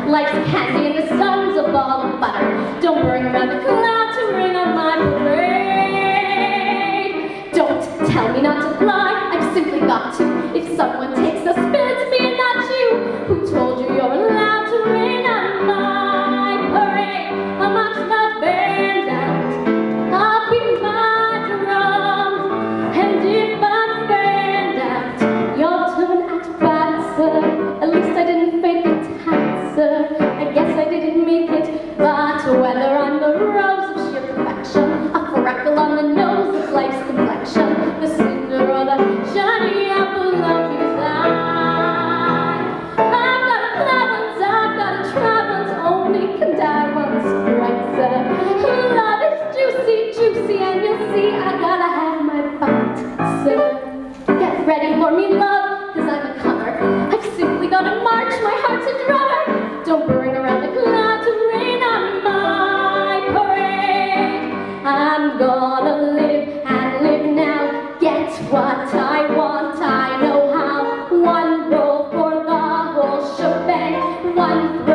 Life's candy and the sun's a ball of butter. Don't bring around the cloud to rain on my parade. Don't tell me not to fly, I've simply got to. If someone takes the spirit to me and not you, who told you you're allowed to rain on my parade? I'll march the band out, I'll beat my drum, and if I'm banned out, your turn at bat, sir. At least I didn't fake it, sir. I guess I didn't make it, but whether I'm the rose of sheer perfection, a freckle on the nose of life's complexion, the cinder or the shiny apple of his eye, I've got a fly once, I've got a try once, only can die once, right, sir. Love is juicy, juicy, and you'll see I gotta have my bite, sir. Get ready for me, love, 'cause I'm a comer. I've simply gotta march, my heart's a drummer. Don't bring around the cloud to rain on my parade. I'm gonna live and live now, get what I want, I know how. One roll for the whole shebang, one throw